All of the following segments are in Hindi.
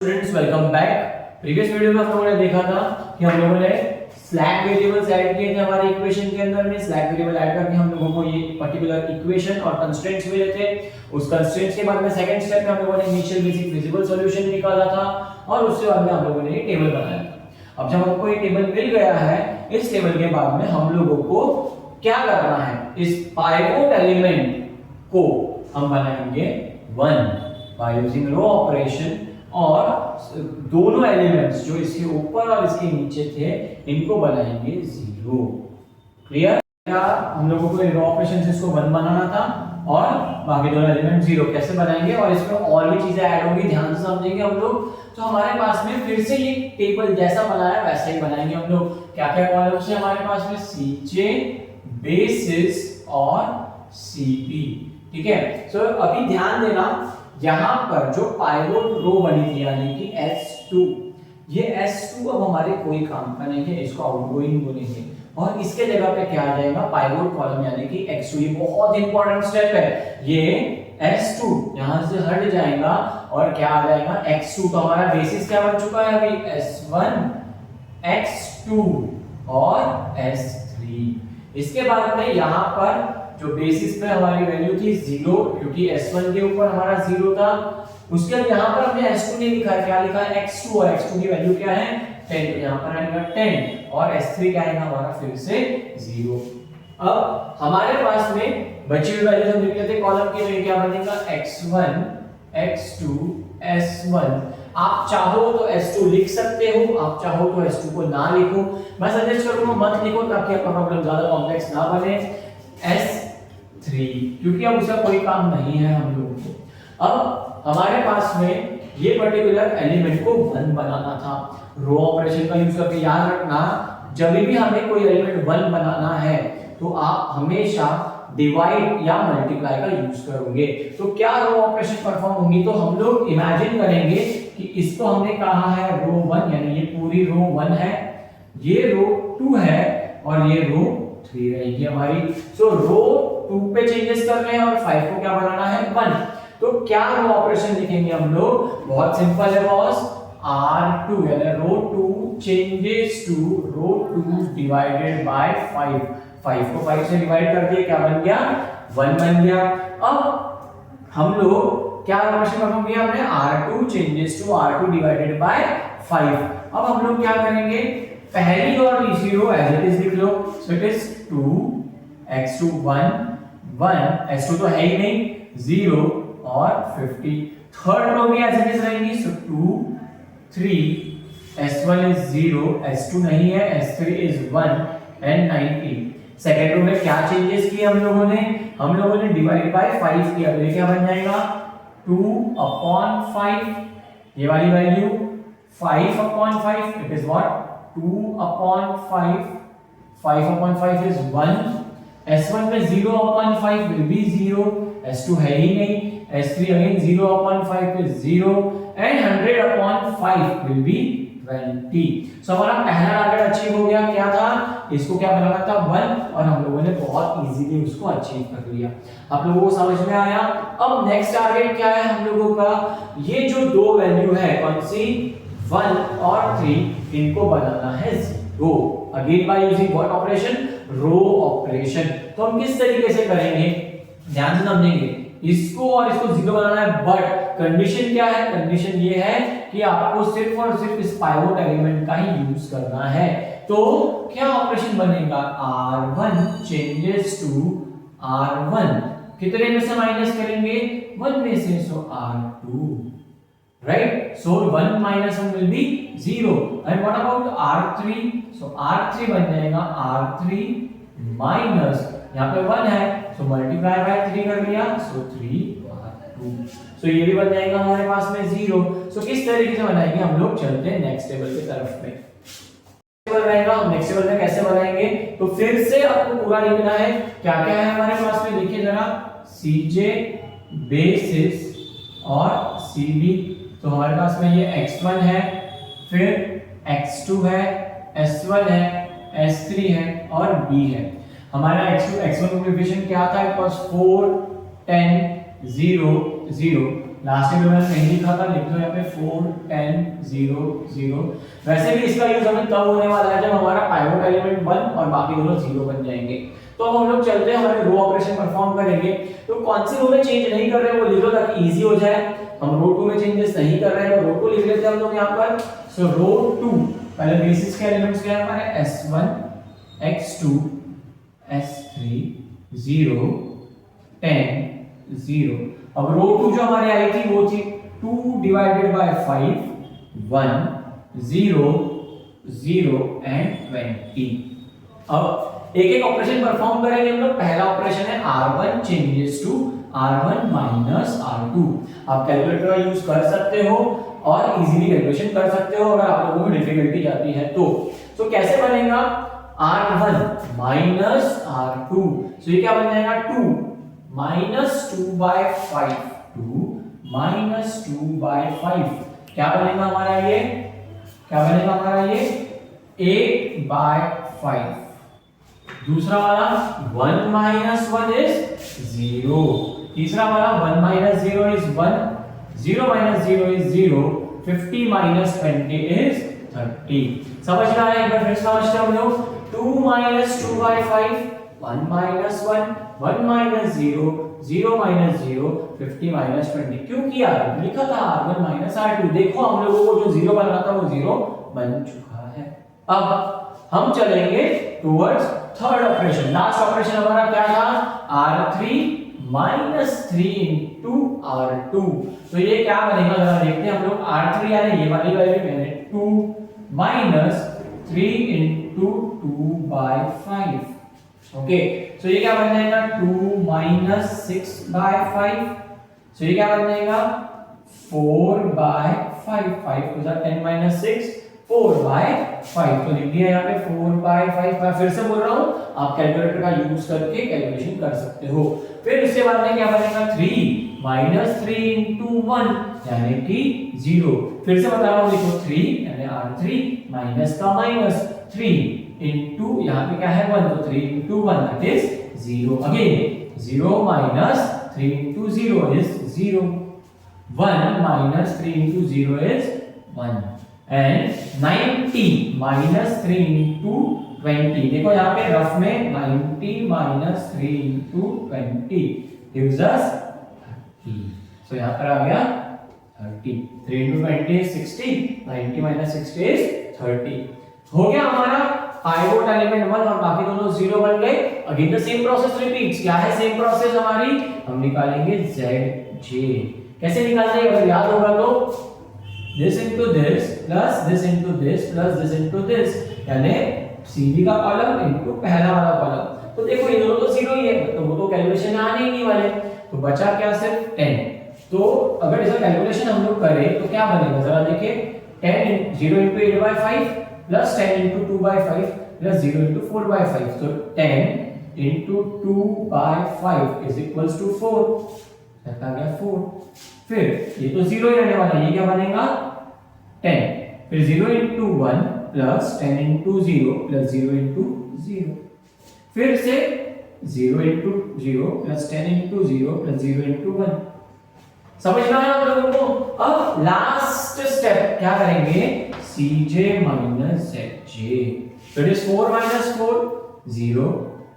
Students welcome back. Previous video में हम लोगों ने देखा था कि हम लोगों ने स्लैक वेरिएबल्स ऐड किए थे हमारे इक्वेशन के अंदर में। स्लैक वेरिएबल ऐड करके हम लोगों को ये पर्टिकुलर इक्वेशन और कंस्ट्रेंट्स मिले थे। उस कंस्ट्रेंट्स के बाद में सेकंड स्टेप में हम लोगों ने इनिशियल बेसिक फिजिबल सॉल्यूशन निकाला था और उसके बाद में हम लोगों ने ये टेबल बनाया था। अब जब हमको ये टेबल मिल गया है, इस टेबल के बाद में हम लोगों को क्या करना है, इस पाइवोट एलिमेंट को हम बनाएंगे 1 बाय यूजिंग रो ऑपरेशन और दोनों एलिमेंट्स जो इसके ऊपर और इसके नीचे थे इनको बनाएंगे 0। क्लियर? हम लोगों को रो ऑपरेशन से इसको 1 बनाना था और बाकी दोनों एलिमेंट 0 कैसे बनाएंगे और इसमें और भी चीजें ऐड होंगी, ध्यान से समझेंगे हम लोग। तो हमारे पास में फिर से ये टेबल जैसा बनाया वैसा ही बनाएंगे हम लोग। क्या क्या कॉलम्स है हमारे पास में? Cj, बेसिस और Cp। ठीक है, सो अभी ध्यान देना, यहां पर जो पाइवोट रो बनी थी यानी कि S2, ये S2 अब हमारे कोई काम का नहीं है, इसको आउटगोइंग बोलेंगे और इसके जगह पे क्या आ जाएगा? पाइवोट कॉलम यानी कि X2। ये बहुत इंपॉर्टेंट स्टेप है। ये S2 यहां से हट जाएगा और क्या आ जाएगा? X2। तो हमारा बेसिस क्या बन चुका है अभी? S1, X2 और S3। इसके बाद में यहां पर जो बेसिस पे हमारी वैल्यू थी 0, क्योंकि S1 के ऊपर हमारा 0 था। उसके बाद यहाँ पर हमने S2 नहीं लिखा है, क्या लिखा है? X2, और X2 की वैल्यू क्या है? 10। तो यहाँ पर आएगा 10 और S3 क्या आएगा हमारा? फिर से 0। अब हमारे पास में बची हुई वैल्यू हम लिख लेते हैं कॉलम के लिए। क्या बनेगा? X1, X2, S1। आप चाहो तो S2 लिख सकते हो, आप चाहो तो S2 को ना लिखो। मैं सजेस्ट करूंगा मत लिखो ताकि आपका प्रॉब्लम ज्यादा कॉम्प्लेक्स ना बने। S3 क्योंकि अब उसका कोई काम नहीं है हम लोगों को। अब हमारे पास में ये पर्टिकुलर एलिमेंट को 1 बनाना था। रो ऑपरेशन का यूज करके याद रखना, जब भी हमें कोई एलिमेंट 1 बनाना है तो आप हमेशा डिवाइड या मल्टीप्लाई का यूज करोगे। तो क्या रो ऑपरेशन परफॉर्म होंगी? तो हम लोग इमेजिन करेंगे कि इसको हमने कहा है रो 1, यानी ये पूरी रो 1 है, ये रो 2 है और ये रो 3 रहेगी हमारी। सो रो 2 पे चेंजेस कर रहे हैं और 5 को क्या बनाना है? 1। तो क्या रो ऑपरेशन लिखेंगे हम लोग? बहुत सिंपल है बॉस, R2 यानी row 2 changes to row 2 divided by 5। 5 को 5 से डिवाइड कर दिया, क्या बन गया? 1 बन गया। अब हम लोग क्या ऑपरेशन परफॉर्म किया हमने? R2 changes to R2 divided by 5। अब हम लोग क्या करेंगे? पहली और तीसरी रो एज इट इज लिख लो। So it is 2 x2 1 s2 तो है ही नहीं, 0 और 50। थर्ड रो भी एज इट इज रहेंगी। सो 2 3 s1 इज 0, s2 नहीं है, s3 is 1 and 90। Second row में क्या चेंजेस किए हम लोगों ने? हम लोगों ने डिवाइड बाय 5 किया, तो ये क्या बन जाएगा? 2/5। ये वाली value 5/5 it is what? 2/5। 5/5 is 1। S1 में 0/5 will be 0, S2 है ही नहीं, S3 again 0/5 is 0 and 100/5 will be 20। सो हमारा पहला टारगेट अचीव हो गया। क्या था? इसको क्या बनाना था? 1, और हम लोगों ने बहुत इजीली उसको अचीव कर लिया। आप लोगों को समझ में आया? अब नेक्स्ट टारगेट क्या है हम लोगों का? ये जो दो वैल्यू है, कौन सी? 1 और 3, इनको बनाना है 0। Again by using what operation? Row operation. तो हम किस तरीके से करेंगे? ध्यान से समझेंगे। इसको और इसको 0 बनाना है, बट कंडीशन क्या है? कंडीशन ये है कि आपको सिर्फ और सिर्फ इस पाइवोट एलिमेंट का ही यूज करना है। तो क्या ऑपरेशन बनेगा? R1 changes to R1। कितने में से माइनस करेंगे? 1 में से। सो R2, right? So 1 minus 1 will be 0. And what about R3? So R3 बन जाएगा R3 minus, यहाँ पे 1 है, so multiply by 3 कर लिया, so 3/2। So ये भी बन जाएगा हमारे पास में 0। So किस तरीके से बनाएंगे हम लोग? चलते हैं नेक्स्ट टेबल की तरफ में। टेबल रहेगा, हम नेक्स्ट टेबल में कैसे बनाएंगे? तो फिर से आपको पूरा लिखना है। क्या क्या है हमारे पास में? देखिए जरा, Cj, बेसिस और Cb। तो हमारे पास में ये x1 है, फिर x2 है, s1 है, s3 है और b है। हमारा x1 कोएफिशिएंट क्या था? इट वाज 4 10 0 0 लास्ट में मैंने नहीं लिखा था, लिख दो यहाँ पे 4 10 0 0। वैसे भी इसका यूज हमें तब होने वाला है जब हमारा पाइवोट एलिमेंट 1 और बाकी दोनों 0 बन जाएंगे। तो अब हम लोग चलते हैं, हमारे रो ऑपरेशन परफॉर्म करेंगे। तो कौन सी रो में चेंज नहीं कर रहे हैं वो लिख लो ताकि इजी हो जाए। हम रो 2 में चेंजेस नहीं कर रहे हैं तो रो 2 लिख लेते हैं हम लोग यहाँ पर। सो रो 2 पहले बेसिस के एलिमेंट्स क्या है हमारे, s1 x2 s3 0 10 0। अब रो 2 जो हमारे आई थी वो थी 2 डिवाइडेड बाय 5 1 0 0 एंड 20। अब एक एक ऑपरेशन परफॉर्म करेंगे हम लोग। पहला ऑपरेशन है r1 changes to r1 minus r2। आप कैलकुलेटर का यूज कर सकते हो और इजीली कैलकुलेशन कर सकते हो अगर आप लोगों को डिफिकल्टी जाती है तो कैसे बनेगा, r1 माइनस r2। सो ये क्या बन जाएगा 2 माइनस 2 बाय 5 2 माइनस 2 बाय 5 क्या बनेगा हमारा ये, क्या बनेगा हमारा ये 8 बाय 5। दूसरा वाला 1 माइनस 1 इज 0। तीसरा वाला 1 minus 0 is 1 0 minus 0 is 0 50 minus 20 is 30। समझ रहा है, एक बार फिर समझते हैं हम लोग। 2 minus 2 by 5 1 minus 1 1 minus 0 0 minus 0 50 minus 20। क्यों किया, लिखा था r1 माइनस r2। देखो हम लोगों को जो 0 बन रहा था वो 0 बन चुका है। अब हम चलेंगे towards third operation. Last operation हमारा क्या था, r3 माइनस 3 इंटू r2। तो ये क्या बनेगा जरा देखते हैं हम लोग। r3 यानी ये वाली वैल्यू मैंने 2 माइनस 3 इंटू 2 बाय 5। ओके, सो ये क्या बन जाएगा 2 माइनस 6 बाय 5। सो ये क्या बन जाएगा 4 बाय 5। 5 को 10 माइनस 6 4 बाय 5। तो लिख दिया यहाँ पे 4 बाय 5। मैं फिर से बोल रहा हूँ, आप कैलकुलेटर का यूज करके कैलकुलेशन कर सकते हो। फिर इसके बाद में क्या बनेगा 3 माइनस 3 इंटू 1 यानी कि 0। फिर से बता रहा हूँ, देखो 3 यानी r3 माइनस का माइनस 3 इंटू यहाँ पे क्या है 1, तो 3 into 1 that is 0। Again 0 minus 3 into 0 is 0। 1 minus 3 into 0 is 1 and 90 minus 3 into 20। देखो यहाँ पे रफ में 90 माइनस 3 इंटू 20 gives us 30। सो यहाँ पर आ गया 30। 3 इंटू 20 is 60, 90 माइनस 60 is 30। हो गया हमारा पाइवोट एलिमेंट 1 और बाकी दोनों 0 बन गए। Again the same process repeats. क्या है सेम प्रोसेस हमारी, हम निकालेंगे zj। कैसे निकालते हैं, अगर याद होगा तो this into this plus this into this plus this into this यानी सीधी का कॉलम इनटू पहला वाला कॉलम। तो देखो ये दोनों तो 0 ही है तो वो तो कैलकुलेशन में आने ही नहीं वाले। तो बचा क्या सिर्फ 10। तो अगर इसका कैलकुलेशन हम लोग करें तो क्या बनेगा जरा देखिए, 10 0 into 8 by 5 plus 10 into 2 by 5 plus 0 into 4 by 5। तो 10 into 2 by 5 is equals to 4। आ गया 4। फिर ये तो 0 ही रहने वाला है, ये क्या बनेगा 10। फिर 0 into 1 plus 10 into 0 plus 0 into 0। फिर से 0 into 0 plus 10 into 0 plus 0 into 1। समझ में आया आप लोगों को। अब लास्ट स्टेप क्या करेंगे, cj minus zj। तो it is 4 minus 4 0,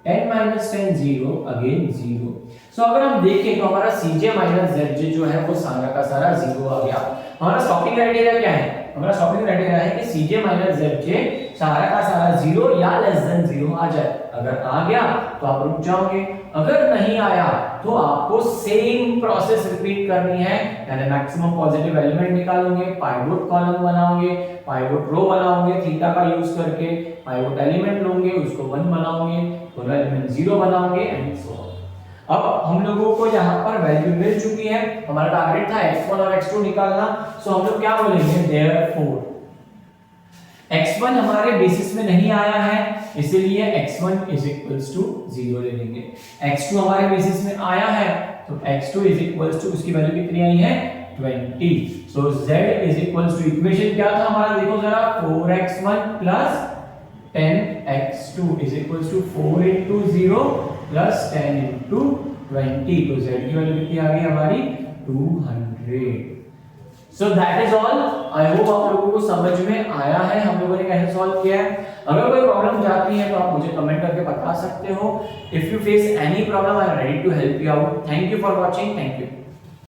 10 minus 10 0, again 0। सो अगर हम देखें तो हमारा cj minus zj जो है वो सारा का सारा 0 आ गया। हमारा स्टॉपिंग क्राइटेरिया क्या है, हमारा स्टॉपिंग क्राइटेरिया है कि cj minus zj सारा का सारा 0 या लेस देन 0 आ जाए। अगर आ गया तो आप रुक जाओगे, अगर नहीं आया तो आपको सेम प्रोसेस रिपीट करनी है। यानी मैक्सिमम पॉजिटिव एलिमेंट निकालोगे, पाइवोट कॉलम बनाओगे, पाइवोट रो बनाओगे थीटा का यूज करके, पाइवोट एलिमेंट लोगे उसको 1 बनाओगे, दोनों एलिमेंट 0 बनाओगे एंड सो ऑन। अब हम लोगों को यहाँ पर वैल्यू मिल चुकी है। हमारा टारगेट था x1 और x2 निकालना। सो हम लोग क्या बोलेंगे, देयरफॉर x1 हमारे बेसिस में नहीं आया है इसलिए x1 is equals to 0 ले लेंगे। x2 हमारे बेसिस में आया है तो x2 is equals to उसकी वैल्यू कितनी आई है 20। सो z is equals to equation क्या था हमारा, देखो जरा 4x1 plus 10x2 is equals to 4 into 0 plus 10 into 20। तो z की वैल्यू कितनी आ गई हमारी 200। Great. So that is all. I hope आप लोगों को समझ में आया है हम लोगों ने कैसे सॉल्व किया है। अगर कोई प्रॉब्लम जाती है तो आप मुझे कमेंट करके बता सकते हो। If you face any problem I am ready to help you out. Thank you for watching. Thank you.